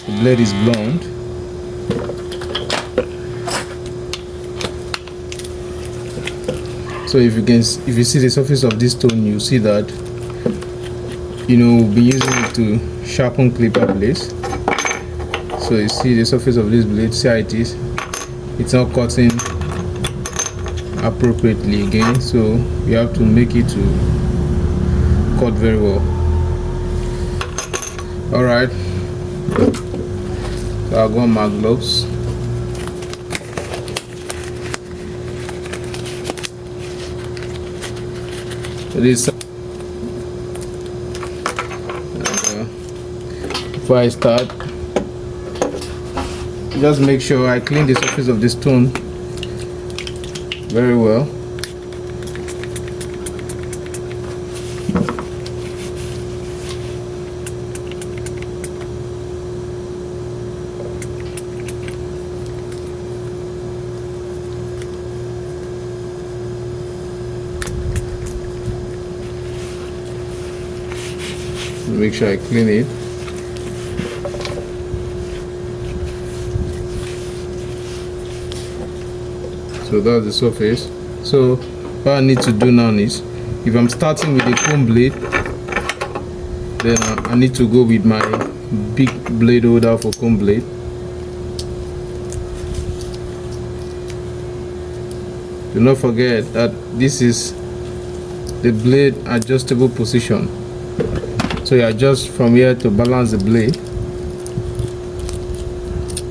The blade is blunt. So if you see the surface of this stone, you see that we'll be using it to sharpen clipper blades. So you see the surface of this blade, see how it is. It's not cutting appropriately again, so you have to make it to cut very well. All right, so I'll go on my gloves. This before I start, just make sure I clean the surface of the stone very well. Make sure I clean it. So that's the surface. So what I need to do now is, if I'm starting with a comb blade, then I need to go with my big blade holder for comb blade. Do not forget that this is the blade adjustable position. So you adjust from here to balance the blade,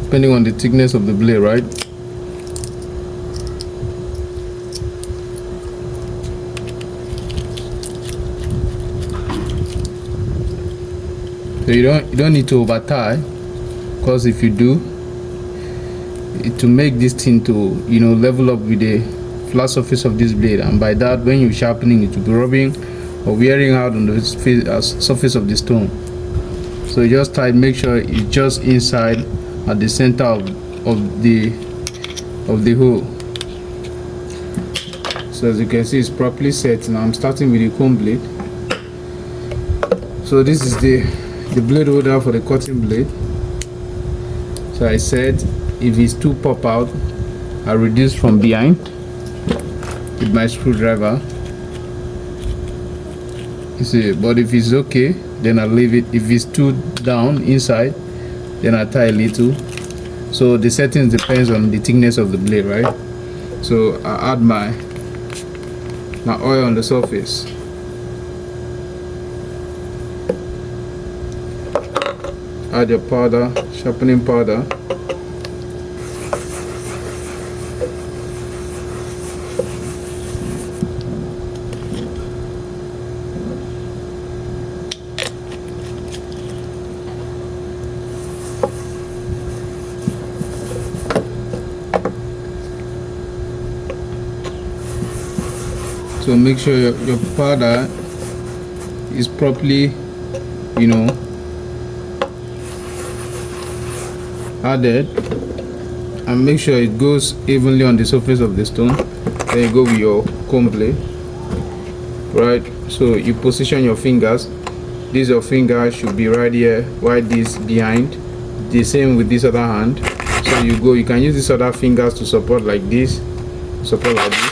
depending on the thickness of the blade, right? So you don't need to over tie, because if you do, to make this thing to level up with the flat surface of this blade, and by that, when you're sharpening, it will be rubbing or wearing out on the surface of the stone. So you just tie, make sure it's just inside at the center of the hole. So as you can see, it's properly set. Now I'm starting with the comb blade. So this is the blade holder for the cutting blade. So I said if it's too pop out, I reduce from behind with my screwdriver. You see, but if it's okay, then I leave it. If it's too down inside, then I tie a little. So the settings depends on the thickness of the blade, right? So I add my oil on the surface. Add your powder, sharpening powder. So make sure your powder is properly, added, and make sure it goes evenly on the surface of the stone. Then you go with your comb blade, right? So you position your fingers. Your finger should be right here, while this behind. The same with this other hand. So you can use these other fingers to support like this, support like this.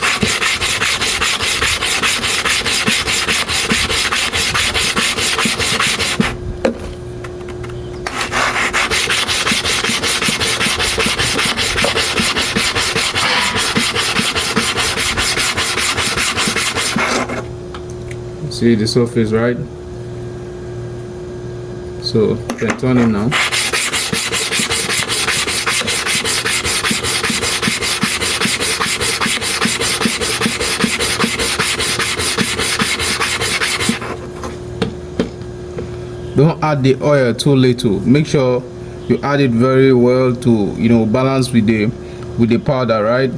See the surface, right? So you can turn it now. Don't add the oil too little. Make sure you add it very well to balance with the powder, right?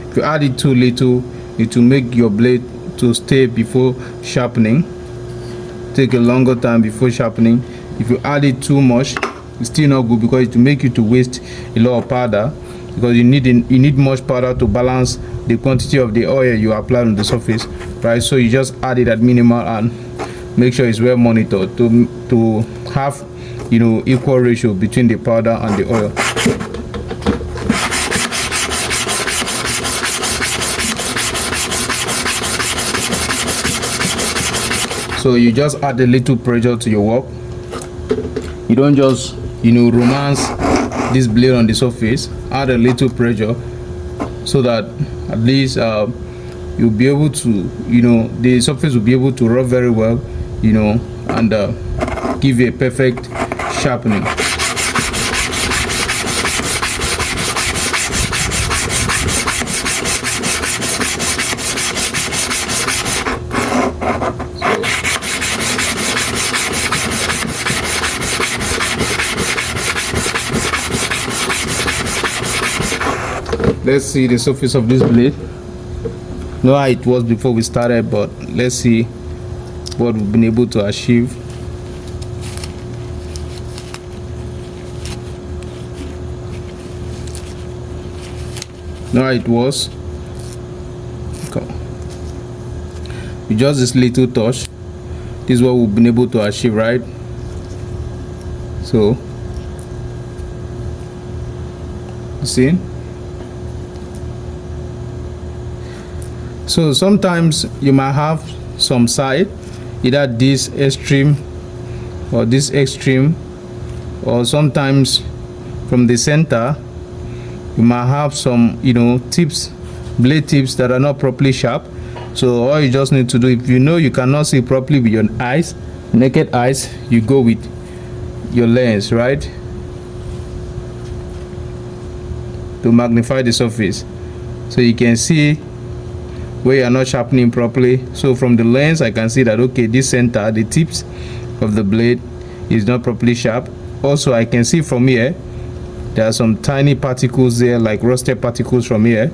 If you add it too little, it will make your blade to stay before sharpening. Take a longer time before sharpening. If you add it too much, it's still not good, because it will make you to waste a lot of powder, because you need much powder to balance the quantity of the oil you apply on the surface, right? So you just add it at minimal and make sure it's well monitored to have equal ratio between the powder and the oil. So you just add a little pressure to your work. You don't just romance this blade on the surface. Add a little pressure so that at least you'll be able to the surface will be able to rub very well, and give you a perfect sharpening. Let's see the surface of this blade. Know how it was before we started, but let's see what we've been able to achieve. Know how it was. Okay. With just this little touch, this is what we've been able to achieve, right? So, see. So sometimes you might have some side, either this extreme or this extreme, or sometimes from the center you might have some tips, blade tips that are not properly sharp. So all you just need to do, if you cannot see properly with your eyes, naked eyes, you go with your lens, right, to magnify the surface so you can see where you are not sharpening properly. So from the lens I can see that, okay, this center, the tips of the blade is not properly sharp. Also I can see from here there are some tiny particles there, like rusted particles from here.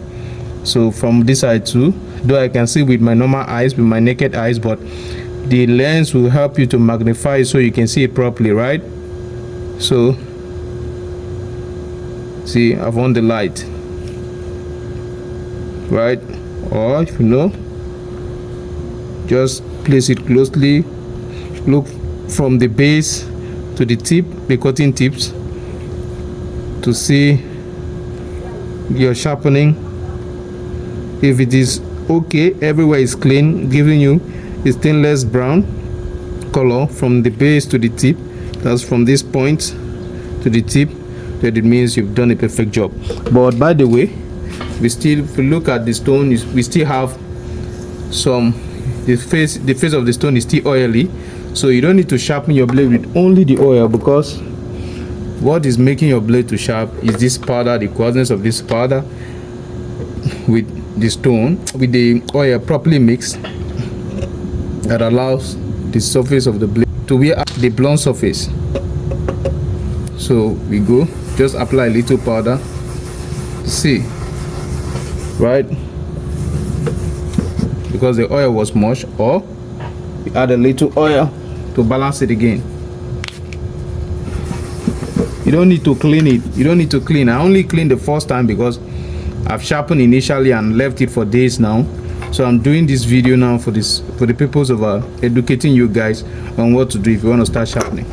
So from this side too, though I can see with my normal eyes, with my naked eyes, but the lens will help you to magnify it so you can see it properly, right? So see, I've on the light, right? Or if just place it closely, look from the base to the tip, the cutting tips, to see your sharpening. If it is okay, everywhere is clean, giving you a stainless brown color from the base to the tip, that's from this point to the tip, that it means you've done a perfect job. But by the way, if you look at the stone, we still have some, the face of the stone is still oily, so you don't need to sharpen your blade with only the oil, because what is making your blade to sharp is this powder, the coarseness of this powder with the stone, with the oil properly mixed, that allows the surface of the blade to be the blunt surface. So we go, just apply a little powder, see, right, because the oil was much, or we add a little oil to balance it again. You don't need to clean it, I only cleaned the first time because I've sharpened initially and left it for days now. So I'm doing this video now for the purpose of educating you guys on what to do if you want to start sharpening.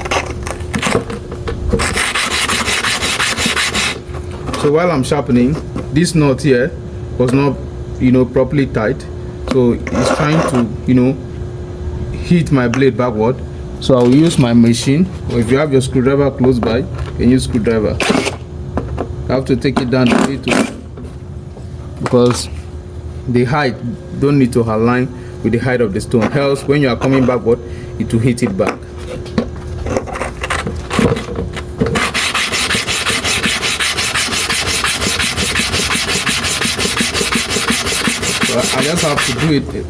So while I'm sharpening, this knot here was not properly tight, so it's trying to hit my blade backward. So I'll use my machine, or if you have your screwdriver close by, you can use screwdriver. I have to take it down a little because the height don't need to align with the height of the stone, else when you are coming backward it will hit it back. I just have to do it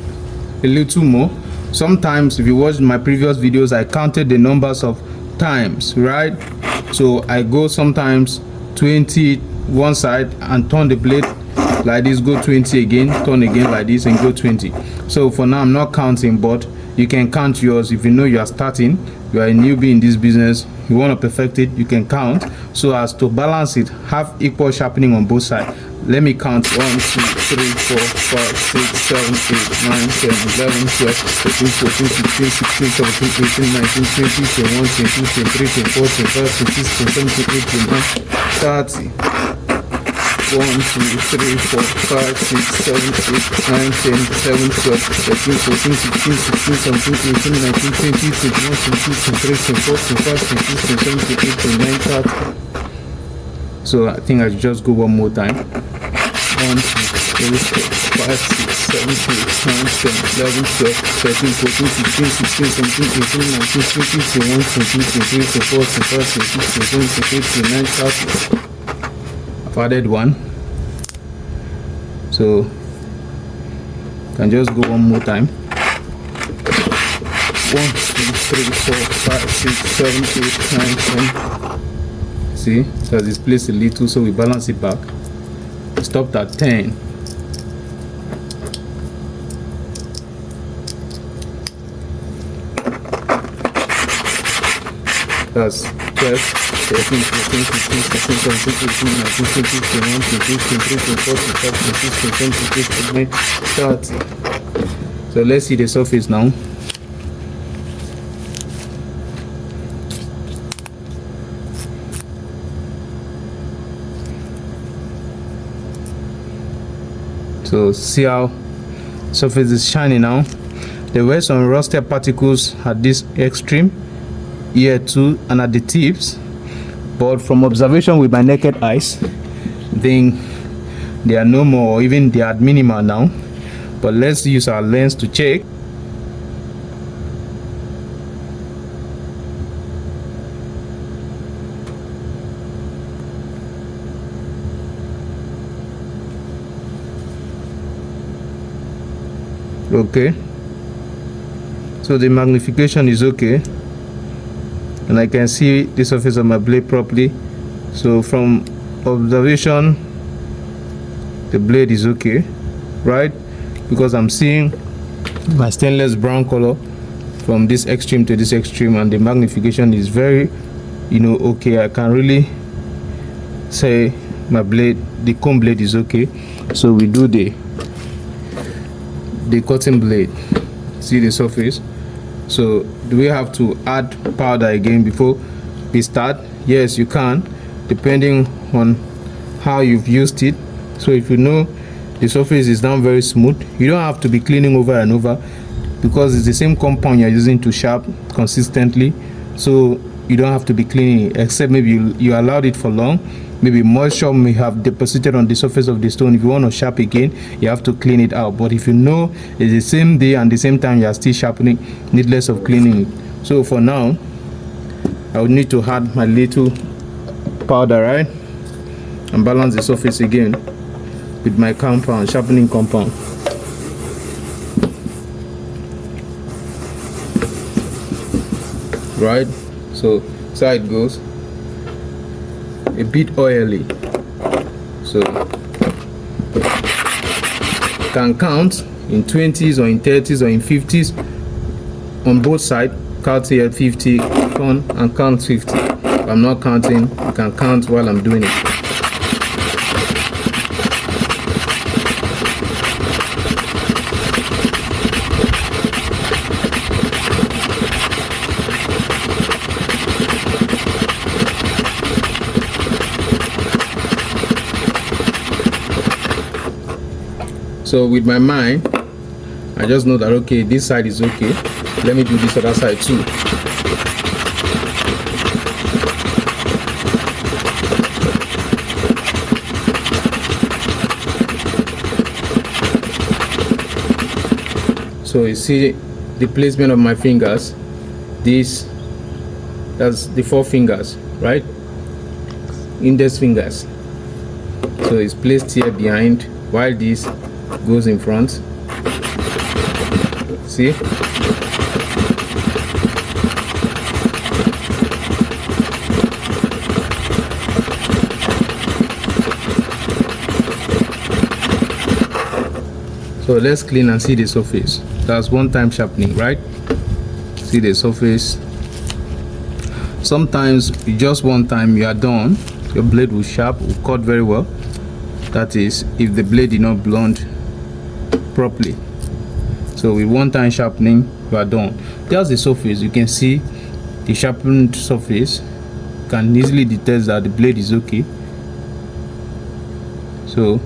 a little more. Sometimes if you watch my previous videos, I counted the numbers of times, right? So I go sometimes 20 one side and turn the blade like this, go 20 again, turn again like this and go 20. So for now I'm not counting, but you can count yours. If you know you are starting, you are a newbie in this business, you want to perfect it, you can count so as to balance it, have equal sharpening on both sides. Let me count 1, 2, 3, 4, 5, 6, 7, 8, 9, 10, 11, 12, 13, 14, 15, 16, 17, 18, 19, 20, 21, 22, 23, 24, 25, 26, 27, 28, 29, 30. 1, 2, 3, 4, 5, 6, 7, 8, 9, 10, 11, 12, 13, 14, 15, 16, 17, 18, 19, 20, 21, 22, 23, 24, 25, 26, 27, 28, 29, 30. So I think I should just go one more time. 1, 2, 3, 4, 5, 6, 7, 8, 9, 10, 11, 12, 13, 14, 15, 16, 17, 18, 19, 20, 21, 22, 23, 24, 25, 26, 27, 28, 29, 30. I've added one. So can just go one more time. 1, 2, 3, 4, 5, 6, 7, 8, 9, 10. See, because it's placed a little, so we balance it back. Stopped at 10. That's 12, 13, 14, 15, 16, 17, 18, 19, 20, 21, 22, 23, 24, 25, 26, 27, 28, 29, 30. So let's see the surface now. So see how surface is shiny now. There were some rusted particles at this extreme here too and at the tips, but from observation with my naked eyes, then they are no more, or even they are minimal now. But let's use our lens to check. Okay, so the magnification is okay, and I can see the surface of my blade properly. So from observation, the blade is okay, right? Because I'm seeing my stainless brown color from this extreme to this extreme, and the magnification is very, okay. I can really say my blade, the comb blade, is okay. So we do the cutting blade. See the surface. So do we have to add powder again before we start? Yes, you can, depending on how you've used it. So if you know the surface is now very smooth, you don't have to be cleaning over and over, because it's the same compound you're using to sharp consistently. So you don't have to be cleaning it, except maybe you allowed it for long. Maybe moisture may have deposited on the surface of the stone. If you want to sharp again, you have to clean it out. But if you know it's the same day and the same time you are still sharpening, needless of cleaning it. So for now, I would need to add my little powder, right, and balance the surface again with my compound, sharpening compound. Right, so it goes. A bit oily, so can count in 20s or in 30s or in 50s on both sides. Count here 50, count and count 50. If I'm not counting, you can count while I'm doing it. So with my mind, I just know that, okay, this side is okay. Let me do this other side too. So you see the placement of my fingers. That's the 4 fingers, right? Index fingers. So it's placed here behind, while this goes in front. See? So let's clean and see the surface. That's one time sharpening, right? See the surface. Sometimes just one time you are done, your blade will cut very well. That is, if the blade did not blunt properly. So with one time sharpening, you are done. Just the surface, you can see the sharpened surface can easily detect that the blade is okay. So,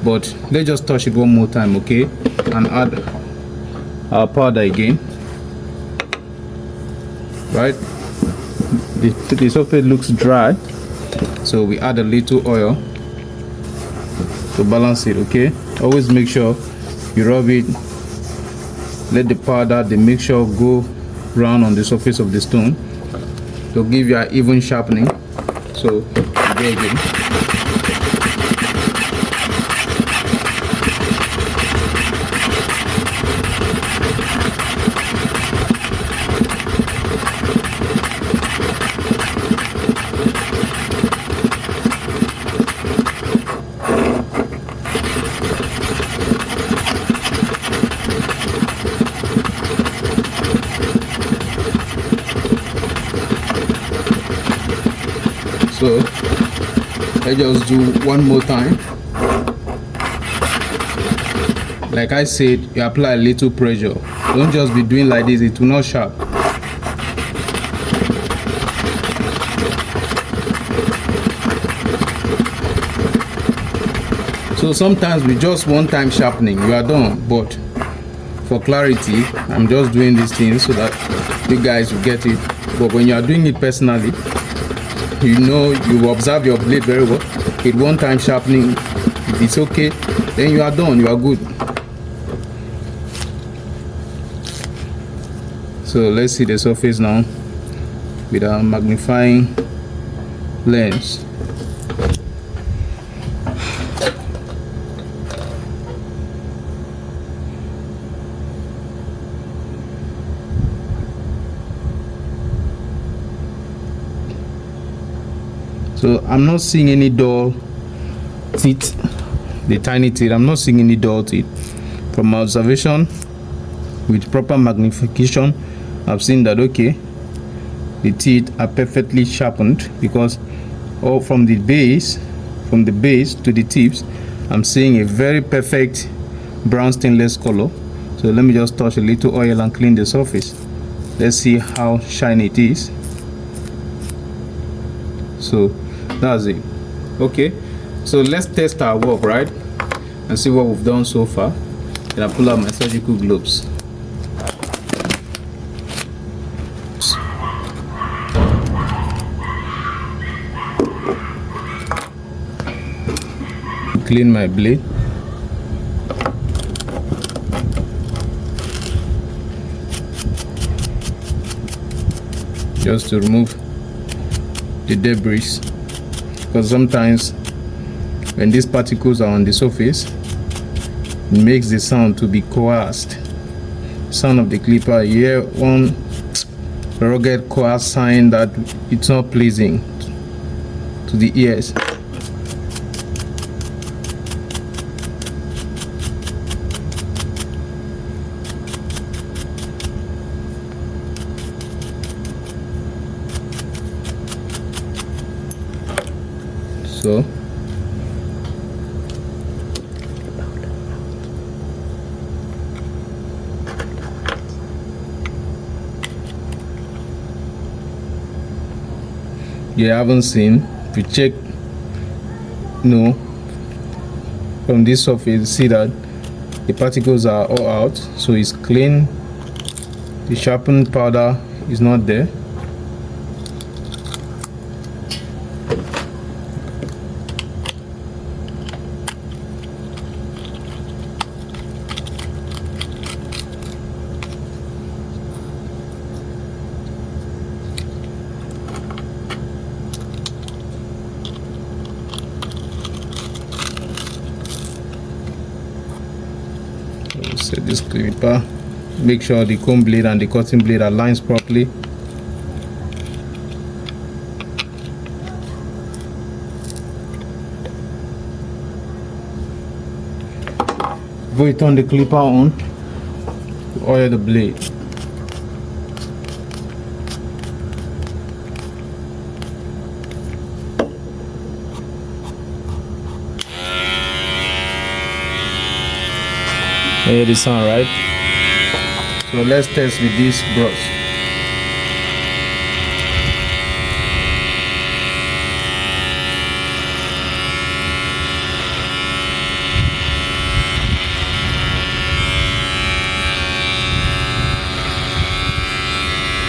but let's just touch it one more time, okay, and add our powder again. Right, the surface looks dry, so we add a little oil to balance it. Okay, always make sure you rub it, let the powder, the mixture go round on the surface of the stone to give you an even sharpening. So go again. So let's just do one more time. Like I said, you apply a little pressure. Don't just be doing like this, it will not sharp. So sometimes with just one time sharpening you are done, but for clarity I'm just doing these things so that you guys will get it. But when you are doing it personally, you know, you observe your blade very well. With one time sharpening, if it's okay, then you are done, you are good. So let's see the surface now with our magnifying lens. So I'm not seeing any dull teeth, the tiny teeth. I'm not seeing any dull teeth. From my observation, with proper magnification, I've seen that okay, the teeth are perfectly sharpened, because all from the base to the tips, I'm seeing a very perfect brown stainless color. So let me just touch a little oil and clean the surface. Let's see how shiny it is. So that's it. Okay, so let's test our work, right, and see what we've done so far. Then I pull out my surgical gloves. Clean my blade. Just to remove the debris, because sometimes when these particles are on the surface, it makes the sound to be coarse. Sound of the clipper, you hear one rugged coarse sign that it's not pleasing to the ears. So you haven't seen, if you check, from this surface, see that the particles are all out, so it's clean. The sharpened powder is not there. Set this clipper, make sure the comb blade and the cutting blade aligns properly. Before you turn the clipper on, oil the blade. Hear the sound, right? So let's test with this brush.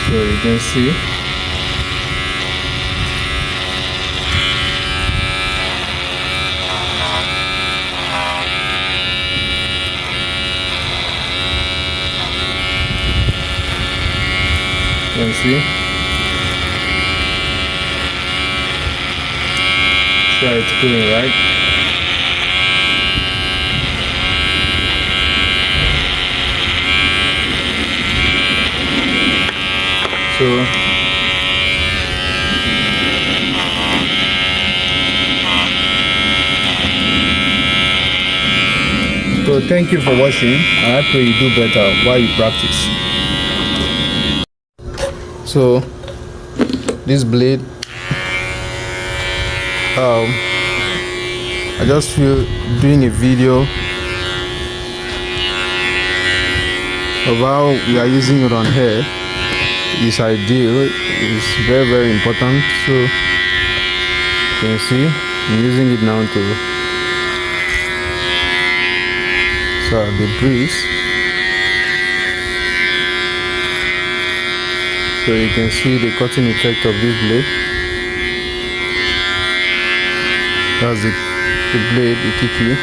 So you can see so it's going, right? So thank you for watching, and I pray you do better while you practice. So this blade, I just feel doing a video of how we are using it on hair is ideal. It's very, very important. So you can see I'm using it now to the breeze. So you can see the cutting effect of this blade. That's the blade, the kiki.